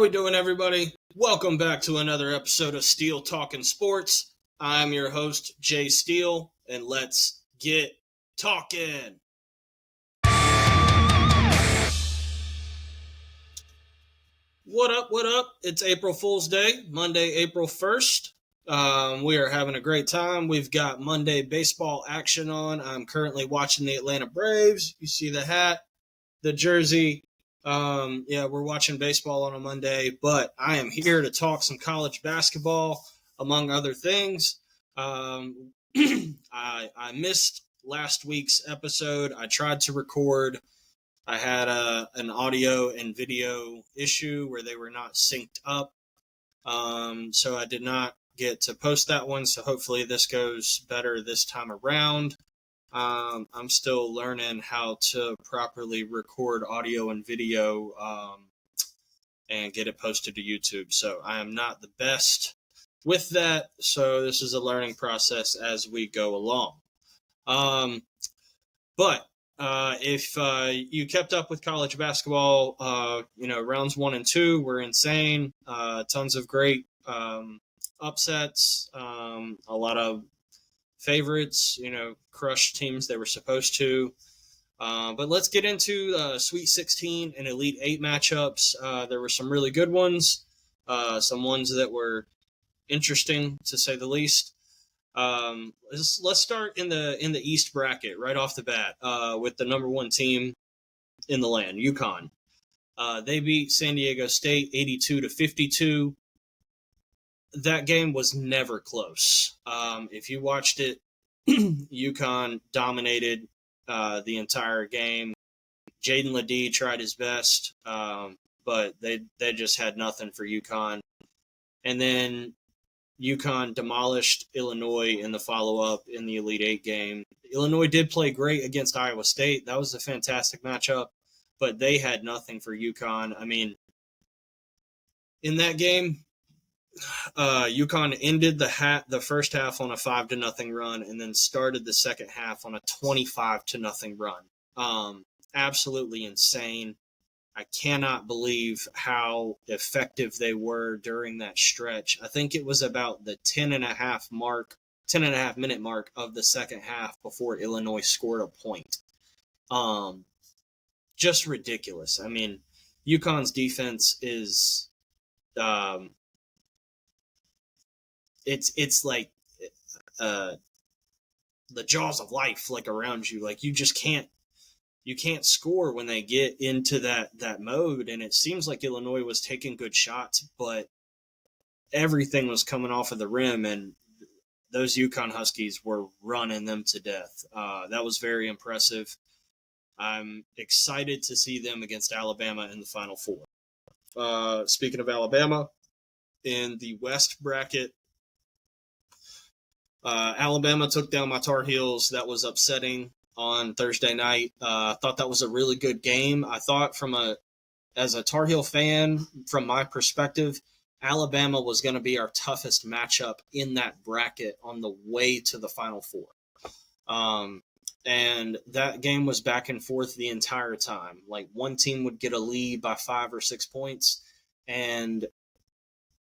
we doing, everybody? Welcome back to another episode of Steele Talkin Sports. I'm your host, Jay Steele, and let's get talking. What up, what up? It's April Fool's Day, Monday, April 1st. We are having a great time. We've got Monday baseball action on. I'm currently watching the Atlanta Braves. You see the hat, the jersey. We're watching baseball on a Monday, but I am here to talk some college basketball, among other things. I missed last week's episode. I tried to record. I had an audio and video issue where they were not synced up. So I did not get to post that one. So hopefully this goes better this time around. I'm still learning how to properly record audio and video and get it posted to YouTube. So I am not the best with that. So this is a learning process as we go along. But if you kept up with college basketball, rounds 1 and 2 were insane. Tons of great upsets, a lot of favorites, crushed teams they were supposed to. But let's get into Sweet 16 and Elite 8 matchups. There were some really good ones, some ones that were interesting, to say the least. Let's start in the East bracket right off the bat with the number 1 team in the land, UConn. They beat San Diego State 82-52. That game was never close. If you watched it, UConn dominated the entire game. Jaden Ledee tried his best, but they just had nothing for UConn. And then UConn demolished Illinois in the follow-up in the Elite 8 game. Illinois did play great against Iowa State. That was a fantastic matchup, but they had nothing for UConn. I mean, in that game, UConn ended the first half on a 5-0 run and then started the second half on a 25-0 run. Absolutely insane. I cannot believe how effective they were during that stretch. I think it was about the 10.5 minute mark of the second half before Illinois scored a point. Just ridiculous. I mean, UConn's defense is it's like the jaws of life, like, around you. Like, you can't score when they get into that mode. And it seems like Illinois was taking good shots, but everything was coming off of the rim, and those UConn Huskies were running them to death. That was very impressive. I'm excited to see them against Alabama in the Final Four. Speaking of Alabama, in the West bracket, Alabama took down my Tar Heels. That was upsetting on Thursday night. I thought that was a really good game. I thought as a Tar Heel fan, from my perspective, Alabama was going to be our toughest matchup in that bracket on the way to the Final Four. And that game was back and forth the entire time. Like, one team would get a lead by 5 or 6 points, and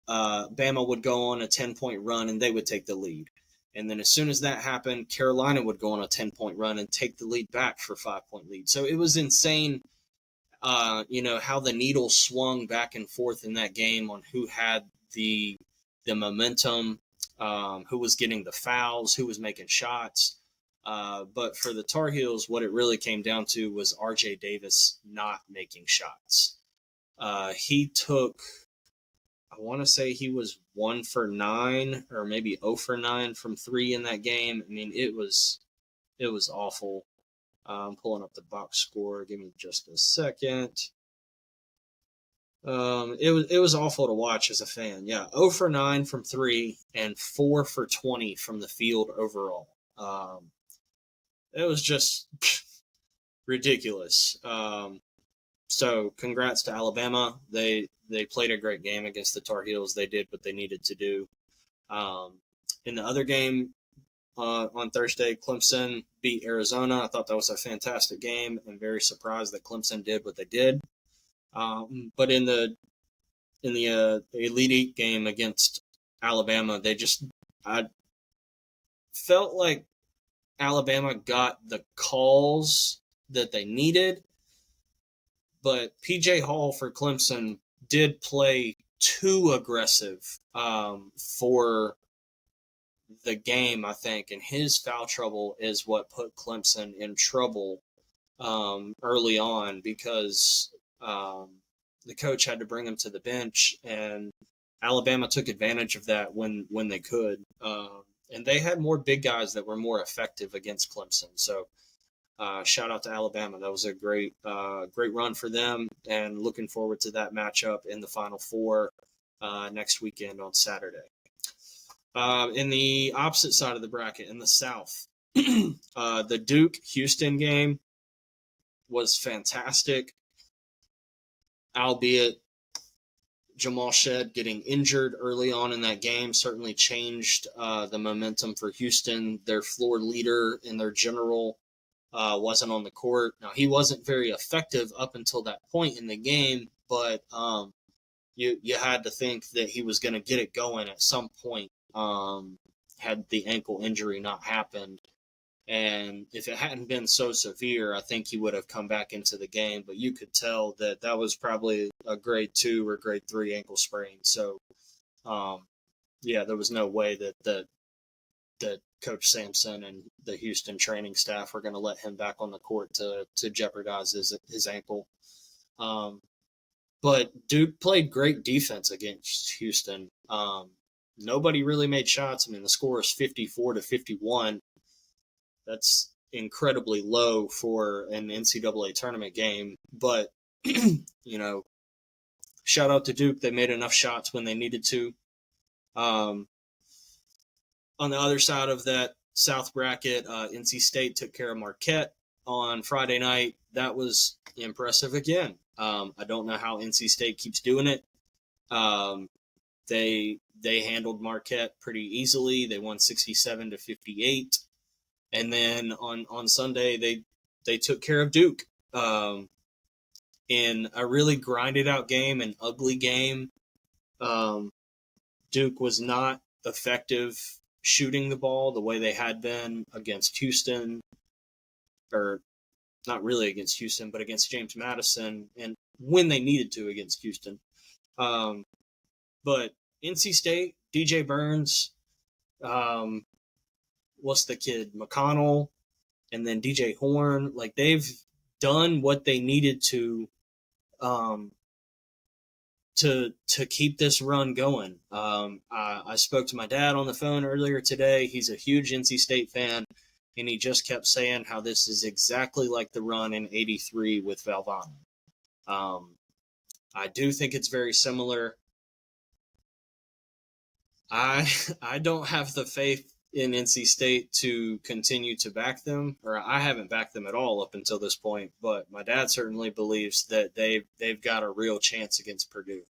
Bama would go on a 10-point run and they would take the lead. And then as soon as that happened, Carolina would go on a 10-point run and take the lead back for a 5-point lead. So it was insane, how the needle swung back and forth in that game on who had the momentum, who was getting the fouls, who was making shots. But for the Tar Heels, what it really came down to was R.J. Davis not making shots. He took, I want to say he was 1 for 9 or maybe 0 for 9 from 3 in that game. I mean, it was awful. I'm pulling up the box score. Give me just a second. It was awful to watch as a fan. Yeah, 0 for 9 from 3 and 4 for 20 from the field overall. It was just ridiculous. So congrats to Alabama. They played a great game against the Tar Heels. They did what they needed to do. In the other game on Thursday, Clemson beat Arizona. I thought that was a fantastic game. I'm very surprised that Clemson did what they did. But in the in the Elite Eight game against Alabama, I felt like Alabama got the calls that they needed, but PJ Hall for Clemson did play too aggressive for the game, I think, and his foul trouble is what put Clemson in trouble early on, because the coach had to bring him to the bench, and Alabama took advantage of that when they could. And they had more big guys that were more effective against Clemson. So shout out to Alabama. That was a great run for them, and looking forward to that matchup in the Final Four next weekend on Saturday. In the opposite side of the bracket, in the South, the Duke-Houston game was fantastic, albeit Jamal Shead getting injured early on in that game certainly changed the momentum for Houston. Their floor leader and their general wasn't on the court. Now, he wasn't very effective up until that point in the game, but you had to think that he was going to get it going at some point had the ankle injury not happened. And if it hadn't been so severe, I think he would have come back into the game. But you could tell that was probably a grade 2 or grade 3 ankle sprain. So, there was no way that Coach Sampson and the Houston training staff were going to let him back on the court to jeopardize his ankle. But Duke played great defense against Houston. Nobody really made shots. I mean, the score is 54-51. That's incredibly low for an NCAA tournament game. But, shout out to Duke. They made enough shots when they needed to. On the other side of that South bracket, NC State took care of Marquette on Friday night. That was impressive again. I don't know how NC State keeps doing it. They handled Marquette pretty easily. They won 67-58. And then on Sunday, they took care of Duke in a really grinded out game, an ugly game. Duke was not effective shooting the ball the way they had been against Houston, or not really against Houston, but against James Madison, and when they needed to against Houston. But NC State, DJ Burns, what's the kid, McConnell, and then DJ Horn, like they've done what they needed to keep this run going. I spoke to my dad on the phone earlier today. He's a huge NC State fan, and he just kept saying how this is exactly like the run in '83 with Valvano. I do think it's very similar. I don't have the faith in NC State to continue to back them, or I haven't backed them at all up until this point, but my dad certainly believes that they've got a real chance against Purdue.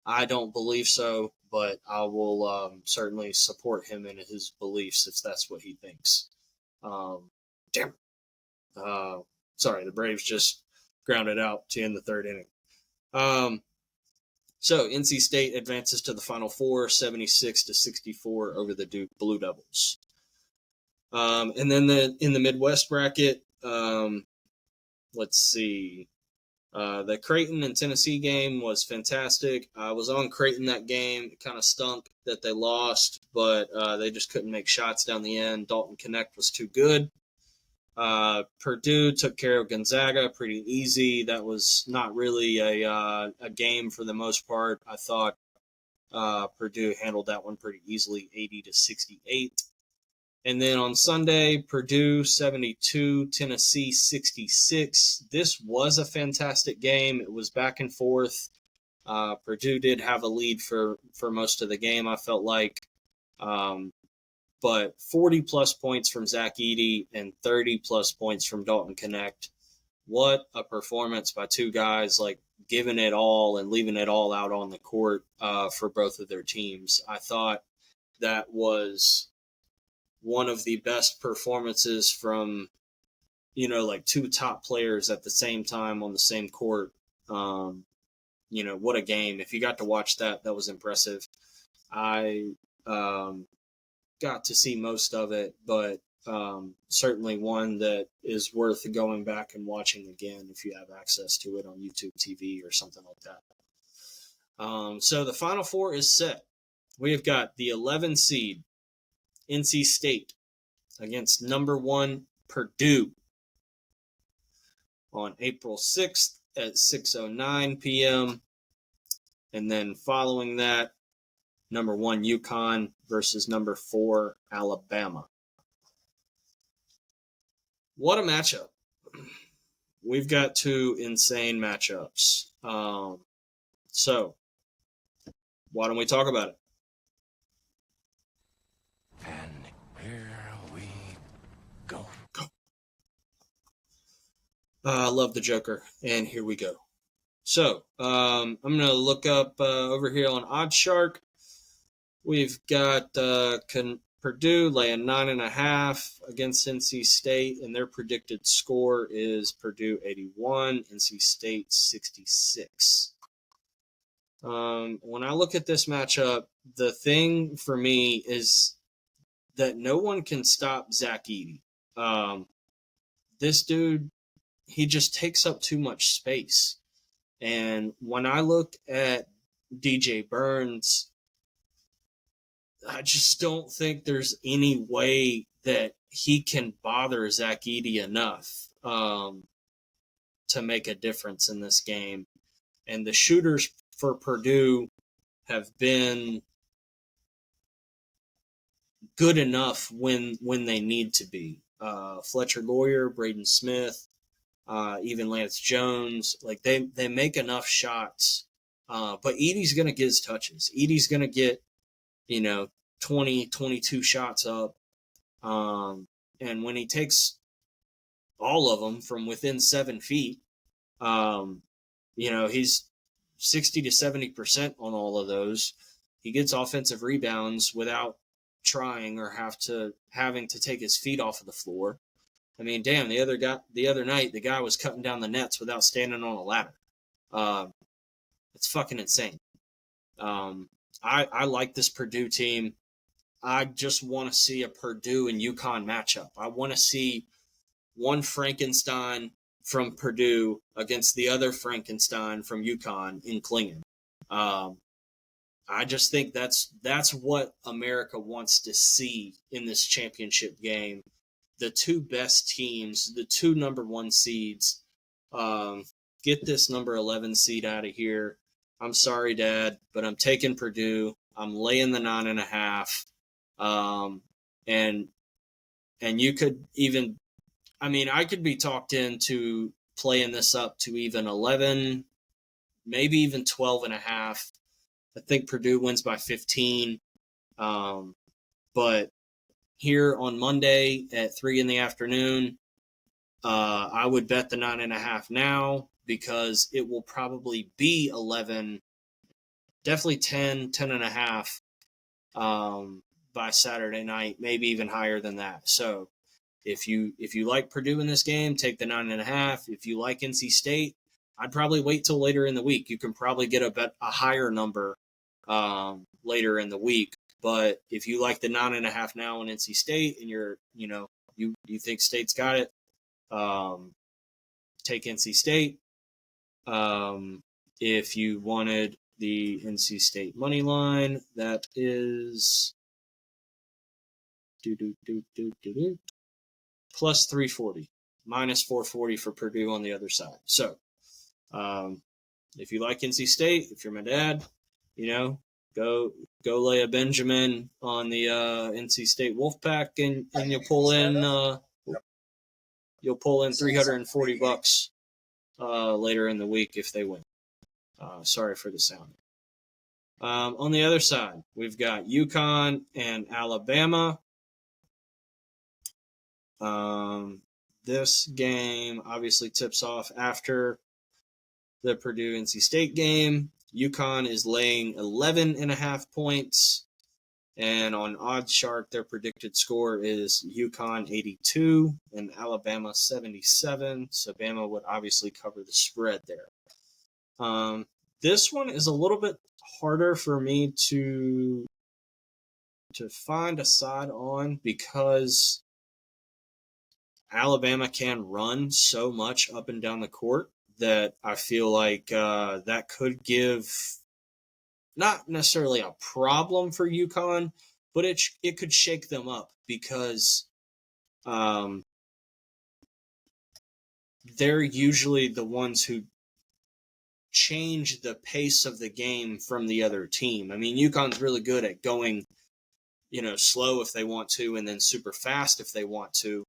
I don't believe so, but I will certainly support him in his beliefs if that's what he thinks. Sorry, the Braves just grounded out to end the third inning. So NC State advances to the Final Four, 76-64 over the Duke Blue Devils. And then in the Midwest bracket, let's see. The Creighton and Tennessee game was fantastic. I was on Creighton that game. It kind of stunk that they lost, but they just couldn't make shots down the end. Dalton Connect was too good. Purdue took care of Gonzaga pretty easy. That was not really a game for the most part. I thought Purdue handled that one pretty easily, 80-68. And then on Sunday, Purdue 72, Tennessee 66. This was a fantastic game. It was back and forth. Purdue did have a lead for most of the game, I felt like. But 40-plus points from Zach Edey and 30-plus points from Dalton Connect. What a performance by two guys, like giving it all and leaving it all out on the court for both of their teams. I thought that was one of the best performances from, like two top players at the same time on the same court what a game. If you got to watch that, that was impressive. I got to see most of it, but certainly one that is worth going back and watching again if you have access to it on YouTube TV or something like that. So the Final Four is set. We have got the 11 seed NC State against number 1 Purdue on April 6th at 6:09 p.m. And then following that, number 1 UConn versus number 4 Alabama. What a matchup. We've got 2 insane matchups. So, why don't we talk about it? And here we go. I love the Joker, and here we go. So, I'm going to look up over here on OddsShark. We've got Purdue laying 9.5 against NC State, and their predicted score is Purdue 81, NC State 66. When I look at this matchup, the thing for me is that no one can stop Zach Edey. This dude, he just takes up too much space. And when I look at DJ Burns, I just don't think there's any way that he can bother Zach Edey enough to make a difference in this game. And the shooters for Purdue have been good enough when they need to be. Fletcher Lawyer, Braden Smith, even Lance Jones, like they make enough shots. But Edey's going to get his touches. Edey's going to get 20, 22 shots up. And when he takes all of them from within 7 feet, he's 60 to 70% on all of those. He gets offensive rebounds without trying or having to take his feet off of the floor. I mean, damn, the other night, the guy was cutting down the nets without standing on a ladder. It's fucking insane. I like this Purdue team. I just want to see a Purdue and UConn matchup. I want to see one Frankenstein from Purdue against the other Frankenstein from UConn in Klingon. I just think that's what America wants to see in this championship game. The 2 best teams, the 2 number 1 seeds, get this number 11 seed out of here. I'm sorry, Dad, but I'm taking Purdue. I'm laying the 9.5. And you could even, I could be talked into playing this up to even 11, maybe even 12.5. I think Purdue wins by 15. But here on Monday at 3 in the afternoon, I would bet the 9.5 now because it will probably be 11, definitely 10, 10.5 by Saturday night, maybe even higher than that. So if you like Purdue in this game, take the 9.5. If you like NC State, I'd probably wait till later in the week. You can probably get a higher number later in the week. But if you like the 9.5 now on NC State and you think State's got it, take NC State. If you wanted the NC State money line, that is plus 340, minus 440 for Purdue on the other side. So, if you like NC State, if you're my dad, go lay a Benjamin on the NC State Wolfpack, and you'll pull in $340 later in the week if they win. Sorry for the sound. On the other side, we've got UConn and Alabama. This game obviously tips off after the Purdue-NC State game. UConn is laying 11.5 points, and on OddsShark, their predicted score is UConn 82 and Alabama 77. So Bama would obviously cover the spread there. This one is a little bit harder for me to find a side on because Alabama can run so much up and down the court that I feel like that could give not necessarily a problem for UConn, but it could shake them up because they're usually the ones who change the pace of the game from the other team. I mean, UConn's really good at going, slow if they want to, and then super fast if they want to.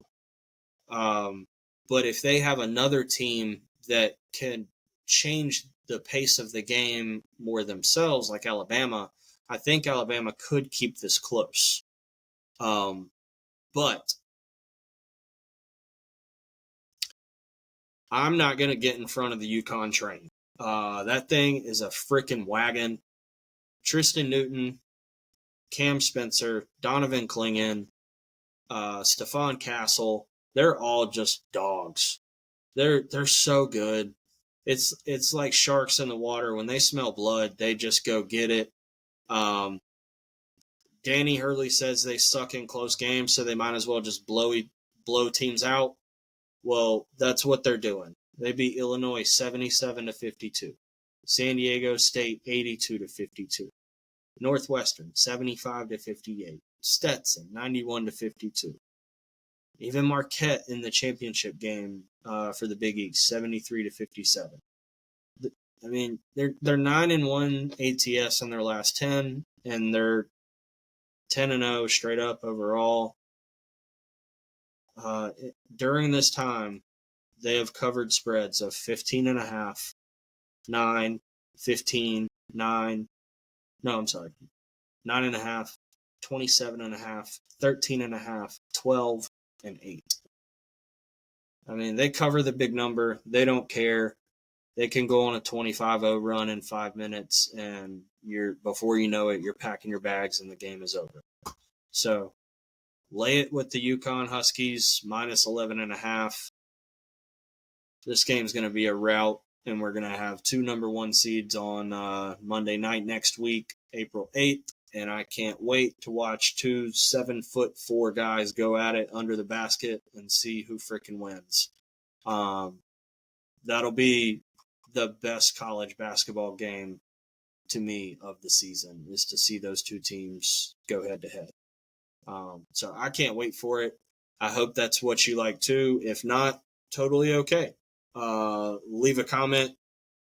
But if they have another team that can change the pace of the game more themselves, like Alabama, I think Alabama could keep this close. But I'm not going to get in front of the UConn train. That thing is a freaking wagon. Tristan Newton, Cam Spencer, Donovan Clingan, Stephon Castle, they're all just dogs. They're so good. It's like sharks in the water. When they smell blood, they just go get it. Danny Hurley says they suck in close games, so they might as well just blow teams out. Well, that's what they're doing. They beat Illinois 77-52, San Diego State 82-52, Northwestern 75-58, Stetson 91-52. Even Marquette in the championship game for the Big East 73-57. I mean, they're 9-1 ATS in their last 10, and they're 10-0 straight up overall. During this time, they have covered spreads of 15.5, 9, 15, 9. No, I'm sorry. 9.5, 27.5, 13.5, 12, and 8. I mean, they cover the big number. They don't care. They can go on a 25-0 run in 5 minutes, and before you know it, you're packing your bags and the game is over. So lay it with the UConn Huskies, minus 11.5. This game's going to be a rout, and we're going to have 2 number 1 seeds on Monday night next week, April 8th. And I can't wait to watch 2 7'4" guys go at it under the basket and see who freaking wins. That'll be the best college basketball game to me of the season, is to see those 2 teams go head to head. So I can't wait for it. I hope that's what you like too. If not, totally okay. Leave a comment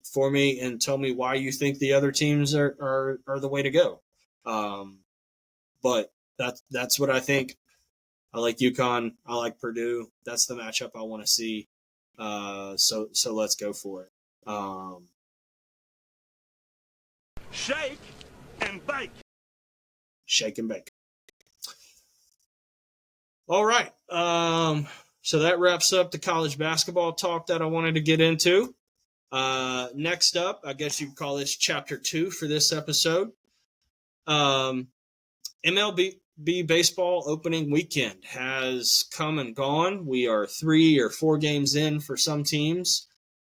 for me and tell me why you think the other teams are the way to go. But that's what I think. I like UConn. I like Purdue. That's the matchup I want to see. So let's go for it. Shake and bake. Shake and bake. All right. So that wraps up the college basketball talk that I wanted to get into. Next up, I guess you could call this chapter 2 for this episode. MLB baseball opening weekend has come and gone. We are 3 or 4 games in for some teams.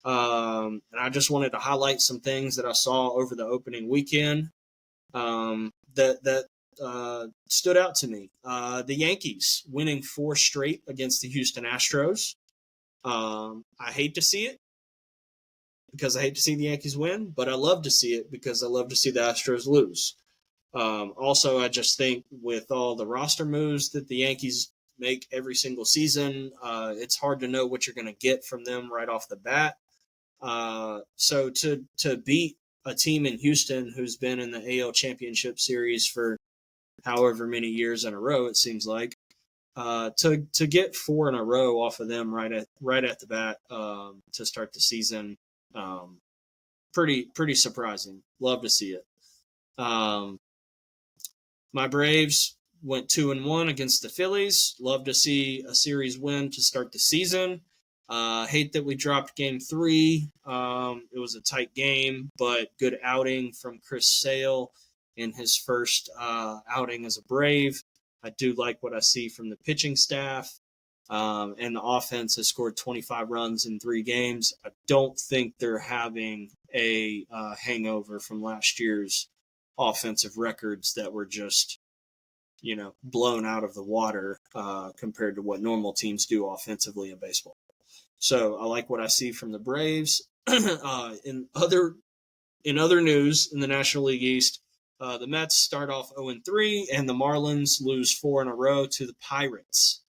And I just wanted to highlight some things that I saw over the opening weekend that stood out to me. The Yankees winning 4 straight against the Houston Astros. I hate to see it because I hate to see the Yankees win, but I love to see it because I love to see the Astros lose. Also, I just think with all the roster moves that the Yankees make every single season, it's hard to know what you're going to get from them right off the bat. So to beat a team in Houston who's been in the AL Championship Series for however many years in a row, it seems like, to get 4 in a row off of them right at the bat to start the season, pretty surprising. Love to see it. My Braves went 2-1 against the Phillies. Love to see a series win to start the season. Hate that we dropped Game 3. It was a tight game, but good outing from Chris Sale in his first outing as a Brave. I do like what I see from the pitching staff. and the offense has scored 25 runs in 3 games. I don't think they're having a hangover from last year's offensive records that were just, blown out of the water compared to what normal teams do offensively in baseball. So I like what I see from the Braves. In other news in the National League East, the Mets start off 0-3, and the Marlins lose 4 in a row to the Pirates.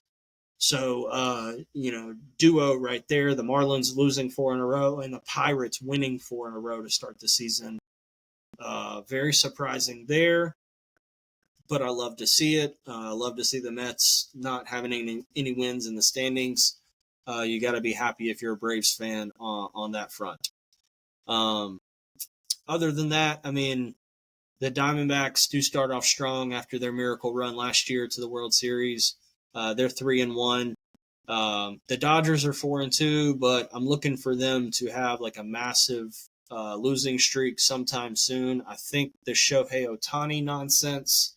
So, duo right there, the Marlins losing 4 in a row and the Pirates winning 4 in a row to start the season. Very surprising there, but I love to see it. I love to see the Mets not having any wins in the standings. You got to be happy if you're a Braves fan on that front. Other than that, I mean, the Diamondbacks do start off strong after their miracle run last year to the World Series. They're 3-1. The Dodgers are 4-2, but I'm looking for them to have like a massive losing streak sometime soon. I think the Shohei Ohtani nonsense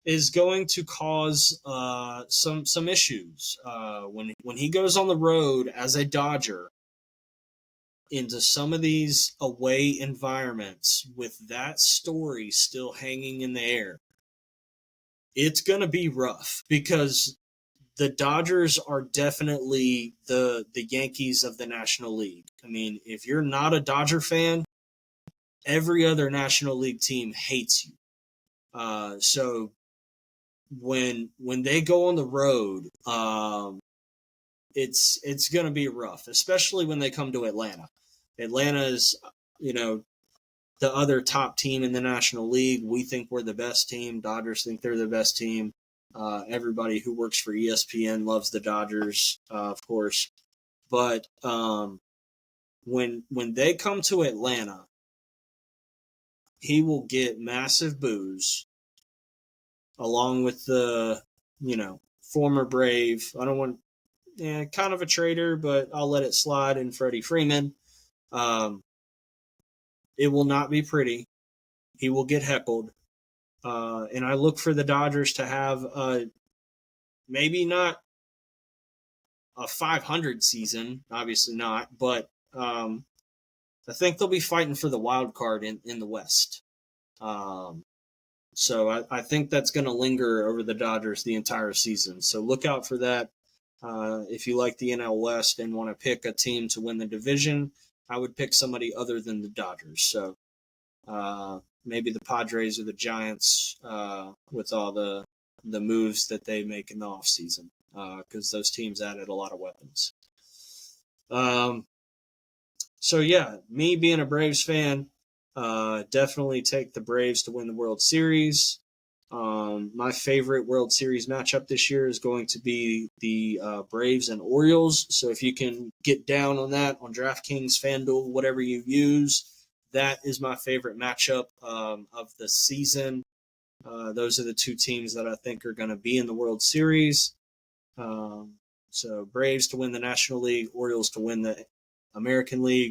is going to cause some issues when he goes on the road as a Dodger into some of these away environments with that story still hanging in the air. It's going to be rough because the Dodgers are definitely the Yankees of the National League. I mean, if you're not a Dodger fan, every other National League team hates you. So when they go on the road, it's going to be rough, especially when they come to Atlanta. Atlanta is, the other top team in the National League. We think we're the best team. Dodgers think they're the best team. Everybody who works for ESPN loves the Dodgers, of course. But when they come to Atlanta, he will get massive boos, along with the, former Brave. I don't want, kind of a traitor, but I'll let it slide, in Freddie Freeman. It will not be pretty. He will get heckled. And I look for the Dodgers to have maybe not a 500 season, obviously not, but I think they'll be fighting for the wild card in the West. So I think that's going to linger over the Dodgers the entire season. So look out for that. If you like the NL West and want to pick a team to win the division, I would pick somebody other than the Dodgers. So maybe the Padres or the Giants with all the moves that they make in the offseason, because those teams added a lot of weapons. So, yeah, me being a Braves fan, definitely take the Braves to win the World Series. My favorite World Series matchup this year is going to be the Braves and Orioles. So if you can get down on that on DraftKings, FanDuel, whatever you use, that is my favorite matchup of the season. Those are the two teams that I think are going to be in the World Series. So Braves to win the National League, Orioles to win the American League.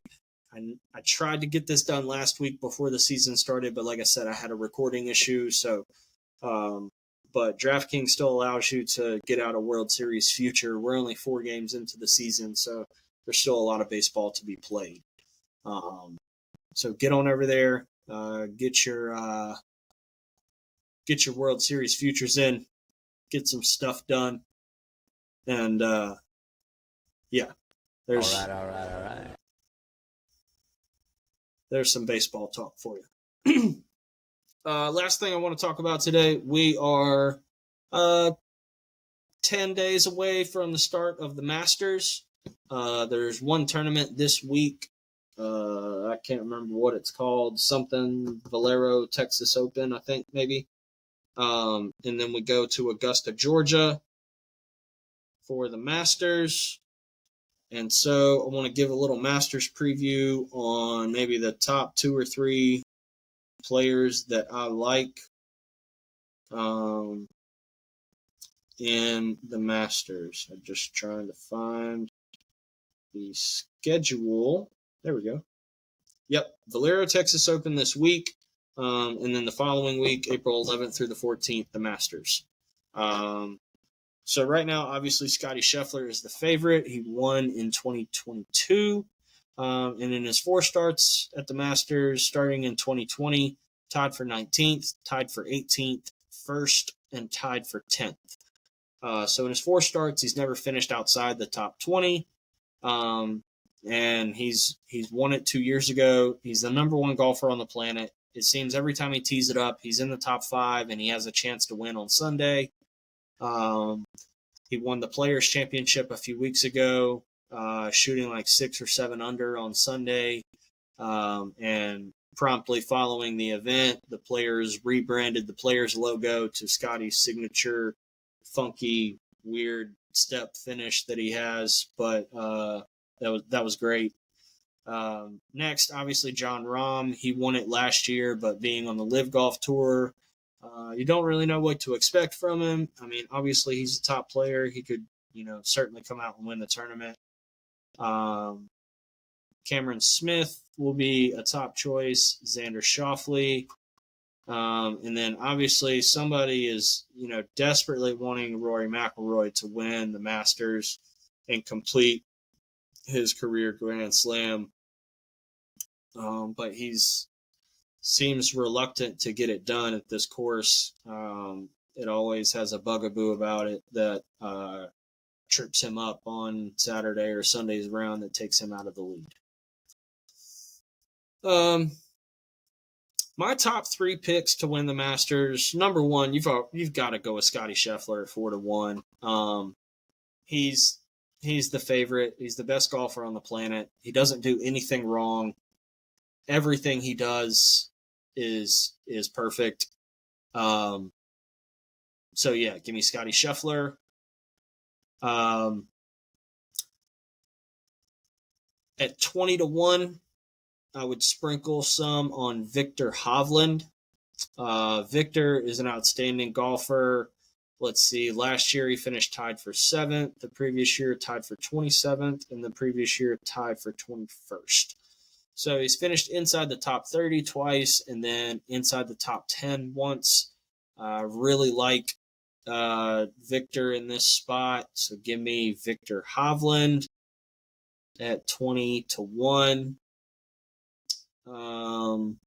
I tried to get this done last week before the season started, but like I said, I had a recording issue. So, but DraftKings still allows you to get out a World Series future. We're only 4 games into the season, so there's still a lot of baseball to be played. So get on over there, get your World Series futures in, get some stuff done, and yeah, there's All right. There's some baseball talk for you. Last thing I want to talk about today, we are 10 days away from the start of the Masters. There's one tournament this week. I can't remember what it's called. Something Valero Texas Open, I think, maybe. And then we go to Augusta, Georgia for the Masters. And so I want to give a little Masters preview on maybe the top 2 or 3 players that I like in the Masters. I'm just trying to find the schedule. There we go. Yep, Valero Texas Open this week, and then the following week, April 11th through the 14th, the Masters. So right now, obviously, Scotty Scheffler is the favorite. He won in 2022. And in his 4 starts at the Masters, starting in 2020, tied for 19th, tied for 18th, first, and tied for 10th. So in his 4 starts, he's never finished outside the top 20. And he's won it 2 years ago. He's the number 1 golfer on the planet. It seems every time he tees it up, he's in the top 5, and he has a chance to win on Sunday. He won the Players' Championship a few weeks ago, shooting like 6 or 7 under on Sunday. And promptly following the event, the Players rebranded the Players logo to Scotty's signature funky, weird step finish that he has. But that was great. Next, obviously, Jon Rahm. He won it last year, but being on the Live Golf Tour, you don't really know what to expect from him. I mean, obviously, he's a top player. He could, certainly come out and win the tournament. Cameron Smith will be a top choice. Xander Schauffele. And then, obviously, somebody is, desperately wanting Rory McIlroy to win the Masters and complete his career Grand Slam. But he's seems reluctant to get it done at this course. It always has a bugaboo about it that trips him up on Saturday or Sunday's round that takes him out of the lead. My top 3 picks to win the Masters. Number 1, you've got to go with Scotty Scheffler at 4-1. He's the favorite. He's the best golfer on the planet. He doesn't do anything wrong. Everything he does is perfect. So yeah, give me Scotty Scheffler. At 20-1, I would sprinkle some on Victor Hovland. Victor is an outstanding golfer. Let's see, last year he finished tied for 7th, the previous year tied for 27th, and the previous year tied for 21st. So he's finished inside the top 30 twice and then inside the top 10 once. Really like Victor in this spot. So give me Victor Hovland at 20-1. And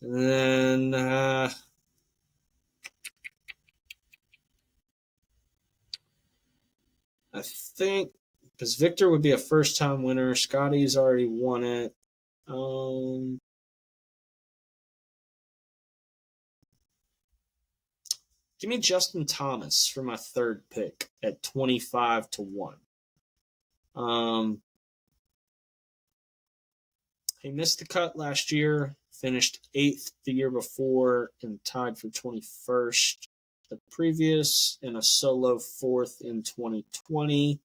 then I think because Victor would be a first-time winner, Scotty's already won it. Give me Justin Thomas for my 3rd pick at 25-1. He missed the cut last year, finished 8th the year before, and tied for 21st the previous, and a solo 4th in 2020.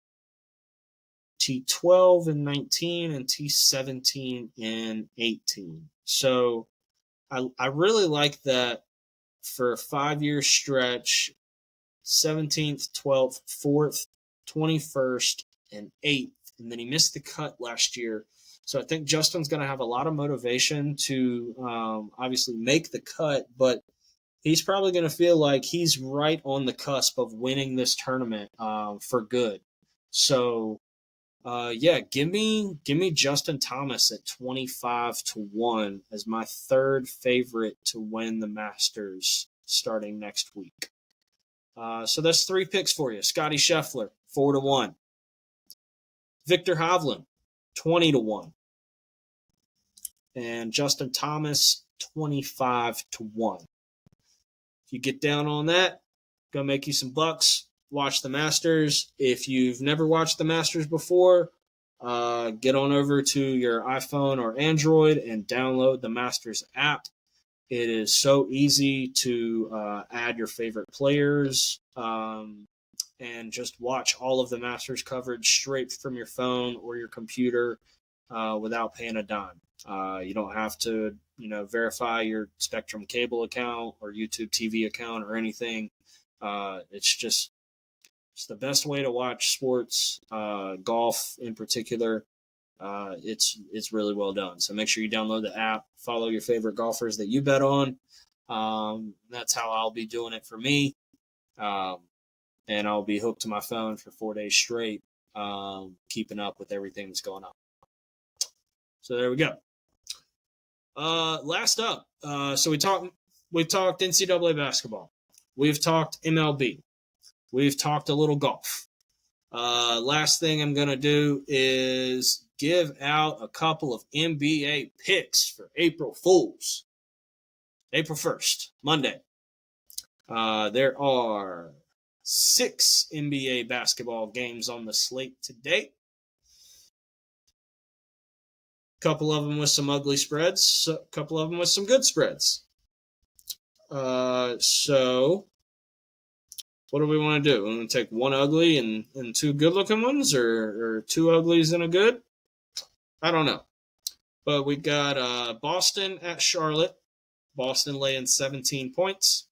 T12 in 19 and T17 in 18. So I really like that for a 5-year stretch, 17th, 12th, 4th, 21st, and 8th. And then he missed the cut last year. So I think Justin's going to have a lot of motivation to obviously make the cut, but he's probably going to feel like he's right on the cusp of winning this tournament for good. So yeah, give me Justin Thomas at 25-1 as my 3rd favorite to win the Masters starting next week. So that's 3 picks for you. Scotty Scheffler, 4-1. Victor Hovland, 20-1. And Justin Thomas, 25-1. If you get down on that, go make you some bucks. Watch the Masters. If you've never watched the Masters before, get on over to your iPhone or Android and download the Masters app. It is so easy to add your favorite players and just watch all of the Masters coverage straight from your phone or your computer without paying a dime. You don't have to, verify your Spectrum cable account or YouTube TV account or anything. It's the best way to watch sports, golf in particular. It's really well done. So make sure you download the app, follow your favorite golfers that you bet on. That's how I'll be doing it for me. And I'll be hooked to my phone for 4 days straight, keeping up with everything that's going on. So there we go. Last up, so we talked NCAA basketball. We've talked MLB. We've talked a little golf. Last thing I'm going to do is give out a couple of NBA picks for April Fools. April 1st, Monday. There are 6 NBA basketball games on the slate today. A couple of them with some ugly spreads, a couple of them with some good spreads. So what do we want to do? We want to take one ugly and 2 good-looking ones, or 2 uglies and a good? I don't know. But we got Boston at Charlotte. Boston laying 17 points.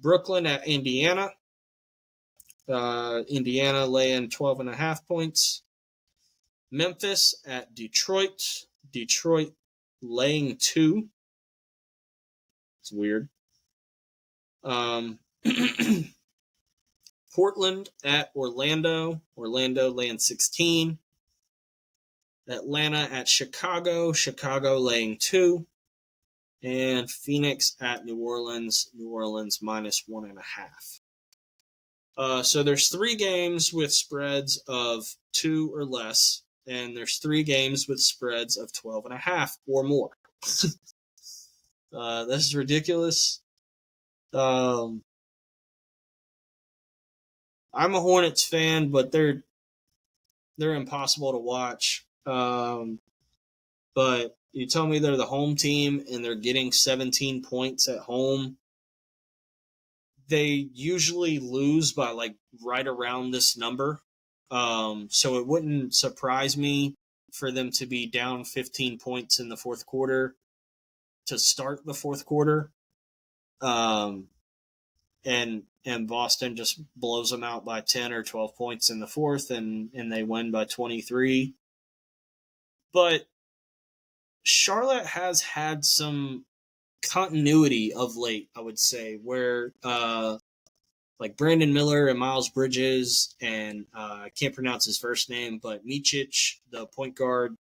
Brooklyn at Indiana. Indiana laying 12.5 points. Memphis at Detroit. Detroit laying 2. It's weird. Portland at Orlando. Orlando laying 16. Atlanta at Chicago. Chicago laying 2. And Phoenix at New Orleans. New Orleans minus 1.5. So there's 3 games with spreads of 2 or less, and there's 3 games with spreads of 12.5 or more. This is ridiculous. I'm a Hornets fan, but they're impossible to watch. But you tell me they're the home team and they're getting 17 points at home. They usually lose by like right around this number. So it wouldn't surprise me for them to be down 15 points in the fourth quarter to start the fourth quarter. And Boston just blows them out by 10 or 12 points in the fourth, and they win by 23. But Charlotte has had some continuity of late, I would say, where like Brandon Miller and Miles Bridges and I can't pronounce his first name, but Micic, the point guard,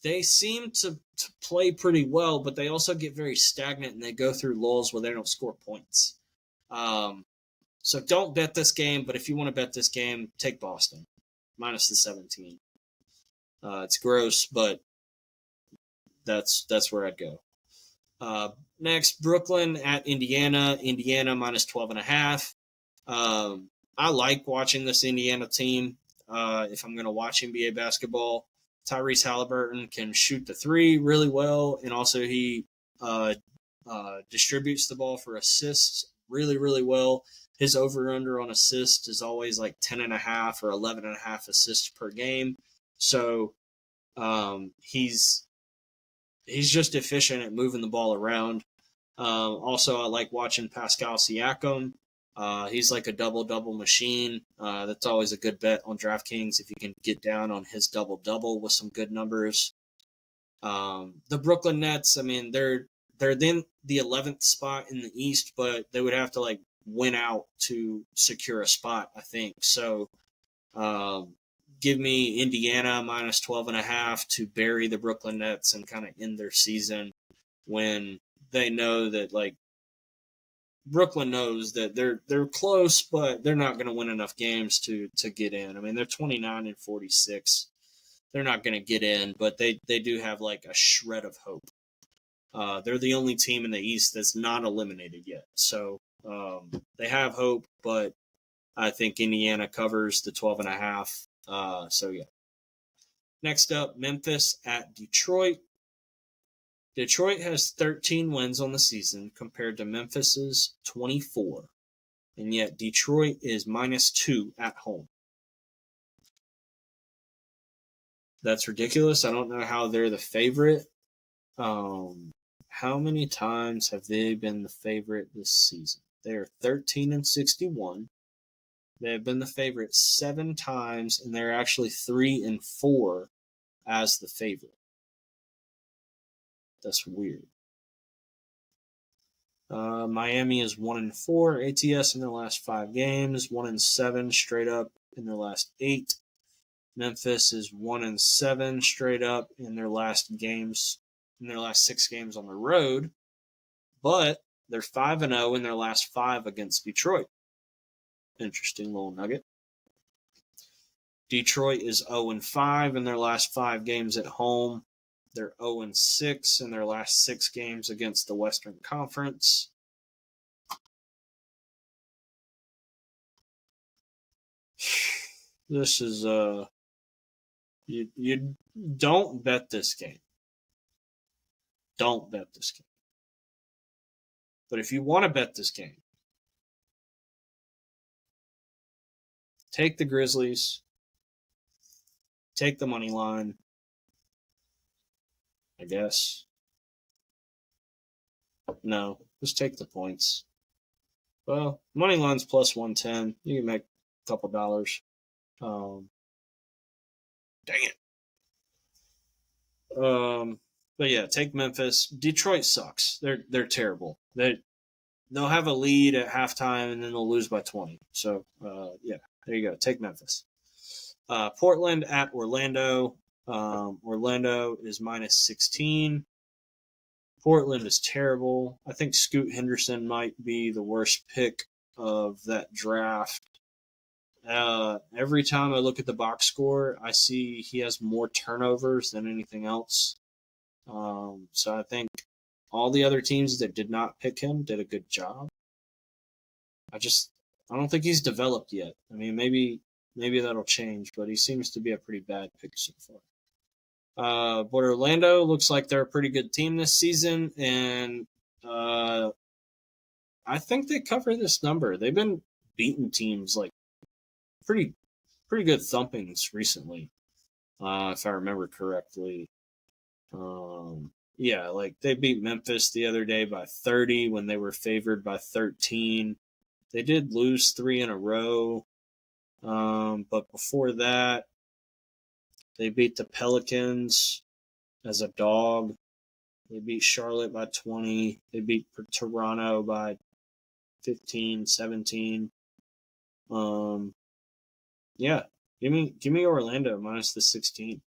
they seem to play pretty well, but they also get very stagnant and they go through lulls where they don't score points. So don't bet this game, but if you want to bet this game, take Boston minus the 17. It's gross, but that's where I'd go. Next, Brooklyn at Indiana. Indiana minus 12.5. I like watching this Indiana team. If I'm going to watch NBA basketball, Tyrese Halliburton can shoot the 3 really well, and also he distributes the ball for assists really, really well. His over-under on assists is always like 10.5 or 11.5 assists per game. So he's just efficient at moving the ball around. Also, I like watching Pascal Siakam. He's like a double-double machine. That's always a good bet on DraftKings if you can get down on his double-double with some good numbers. The Brooklyn Nets, I mean, they're in the 11th spot in the East, but they would have to like win out to secure a spot, I think. So give me Indiana minus 12.5 to bury the Brooklyn Nets and kind of end their season when they know that like Brooklyn knows that they're close, but they're not going to win enough games to get in. I mean, they're 29-46. They're not going to get in, but they do have like a shred of hope. They're the only team in the East that's not eliminated yet. So they have hope, but I think Indiana covers the 12.5. So yeah. Next up, Memphis at Detroit. Detroit has 13 wins on the season compared to Memphis's 24. And yet Detroit is -2 at home. That's ridiculous. I don't know how they're the favorite. How many times have they been the favorite this season? They are 13-61. They have been the favorite 7 times, and they're actually 3-4 as the favorite. That's weird. Miami is 1-4 ATS in their last 5 games, 1-7 straight up in their last 8. Memphis is 1-7 straight up in their last 6 games on the road, but they're 5-0 in their last 5 against Detroit. Interesting little nugget. Detroit is 0-5 in their last 5 games at home. They're 0-6 in their last 6 games against the Western Conference. This is you don't bet this game. Don't bet this game. But if you want to bet this game, take the Grizzlies. Take the money line, I guess. No, just take the points. Well, money line's plus 110. You can make a couple dollars. Dang it. But yeah, take Memphis. Detroit sucks. They're terrible. They'll have a lead at halftime and then they'll lose by 20. So yeah, there you go. Take Memphis. Portland at Orlando. Orlando is minus 16. Portland is terrible. I think Scoot Henderson might be the worst pick of that draft. Every time I look at the box score, I see he has more turnovers than anything else. So I think all the other teams that did not pick him did a good job. I don't think he's developed yet. I mean, maybe that'll change, but he seems to be a pretty bad pick so far. But Orlando looks like they're a pretty good team this season, and I think they cover this number. They've been beating teams like pretty good thumpings recently, if I remember correctly. Yeah, like they beat Memphis the other day by 30 when they were favored by 13. They did lose 3 in a row. But before that, they beat the Pelicans as a dog. They beat Charlotte by 20. They beat Toronto by 15, 17. Yeah, give me Orlando minus the 16.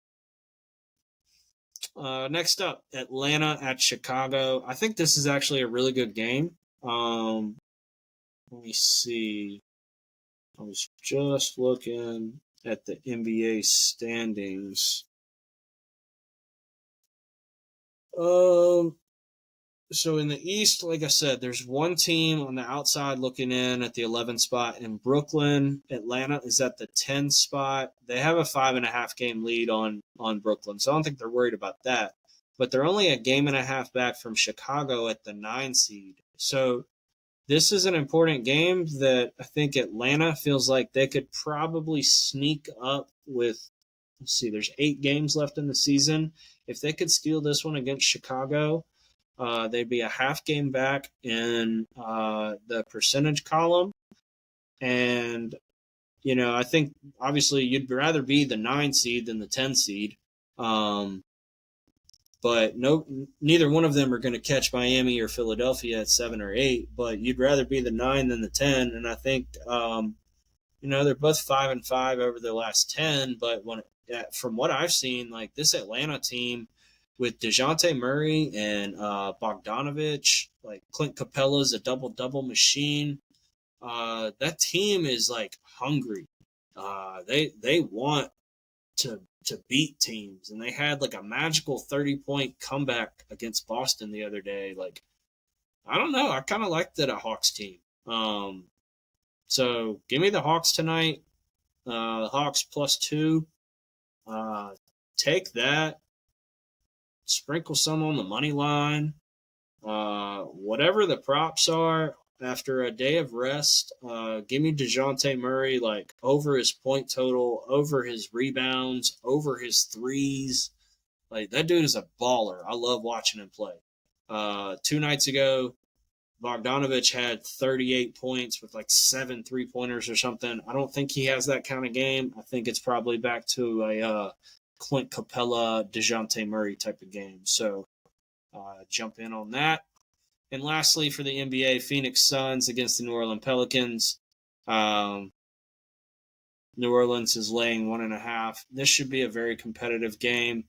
Next up, Atlanta at Chicago. I think this is actually a really good game. Let me see. I was just looking at the NBA standings. So in the East, like I said, there's one team on the outside looking in at the 11th spot in Brooklyn. Atlanta is at the 10th spot. They have a 5.5 game lead on Brooklyn, so I don't think they're worried about that. But they're only a game and a half back from Chicago at the 9 seed. So this is an important game that I think Atlanta feels like they could probably sneak up with. Let's see, there's 8 games left in the season. If they could steal this one against Chicago, they'd be a half game back in the percentage column. And, I think obviously you'd rather be the 9 seed than the 10 seed. But neither one of them are going to catch Miami or Philadelphia at 7 or 8. But you'd rather be the 9 than the 10. And I think, they're both 5-5 over their last 10. But from what I've seen, like this Atlanta team with DeJounte Murray and Bogdanovich, like Clint Capella's a double-double machine. That team is like hungry. They want to beat teams, and they had like a magical 30-point comeback against Boston the other day. Like, I don't know, I kind of like that Hawks team. So give me the Hawks tonight. Hawks +2. Take that. Sprinkle some on the money line. Whatever the props are after a day of rest, give me DeJounte Murray like over his point total, over his rebounds, over his threes. Like that dude is a baller. I love watching him play. 2 nights ago, Bogdanovich had 38 points with like 7 3-pointers or something. I don't think he has that kind of game. I think it's probably back to a Clint Capella, DeJounte Murray type of game. So jump in on that. And lastly, for the NBA, Phoenix Suns against the New Orleans Pelicans. New Orleans is laying 1.5. This should be a very competitive game.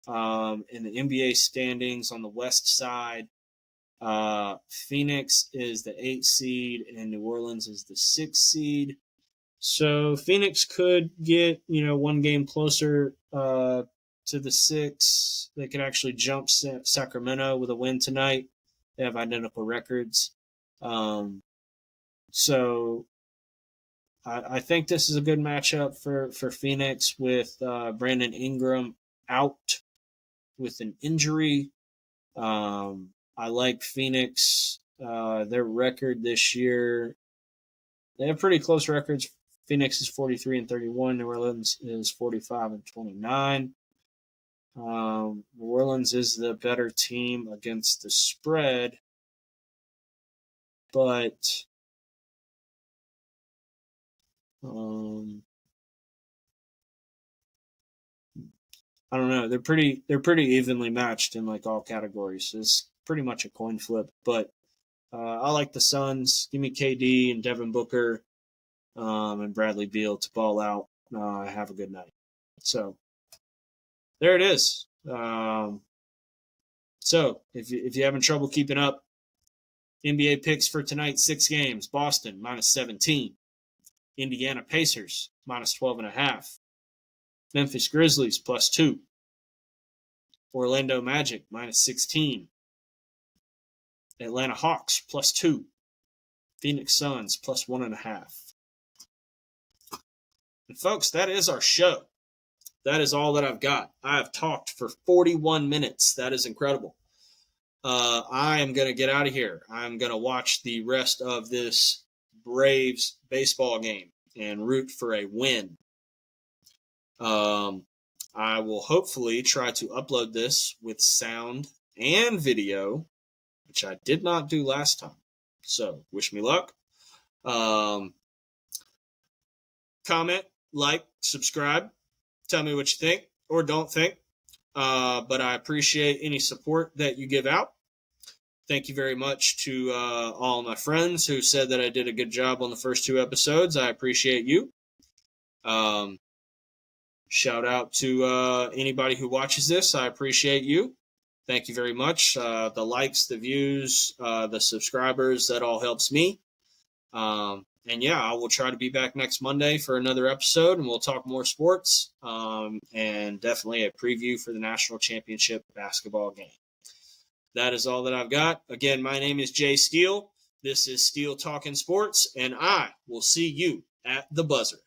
In the NBA standings on the West side, Phoenix is the 8th seed and New Orleans is the 6th seed. So Phoenix could get, one game closer to the 6. They could actually jump Sacramento with a win tonight. They have identical records. So I think this is a good matchup for Phoenix with Brandon Ingram out with an injury. I like Phoenix. Their record this year, they have pretty close records. Phoenix is 43-31. New Orleans is 45-29. New Orleans is the better team against the spread, but I don't know. They're pretty evenly matched in like all categories. It's pretty much a coin flip, but I like the Suns. Give me KD and Devin Booker and Bradley Beal to ball out. Have a good night. So there it is. So if you're having trouble keeping up, NBA picks for tonight: 6 games. Boston -17. Indiana Pacers -12.5. Memphis Grizzlies +2. Orlando Magic -16. Atlanta Hawks +2. Phoenix Suns +1.5. And folks, that is our show. That is all that I've got. I have talked for 41 minutes. That is incredible. I am going to get out of here. I'm going to watch the rest of this Braves baseball game and root for a win. I will hopefully try to upload this with sound and video, which I did not do last time. So, wish me luck. Comment, like, subscribe. Tell me what you think or don't think. But I appreciate any support that you give out. Thank you very much to all my friends who said that I did a good job on the first 2 episodes. I appreciate you. Shout out to anybody who watches this. I appreciate you. Thank you very much. The likes, the views, the subscribers, that all helps me. And yeah, I will try to be back next Monday for another episode, and we'll talk more sports, and definitely a preview for the national championship basketball game. That is all that I've got. Again, my name is Jay Steele. This is Steele Talkin Sports, and I will see you at the buzzer.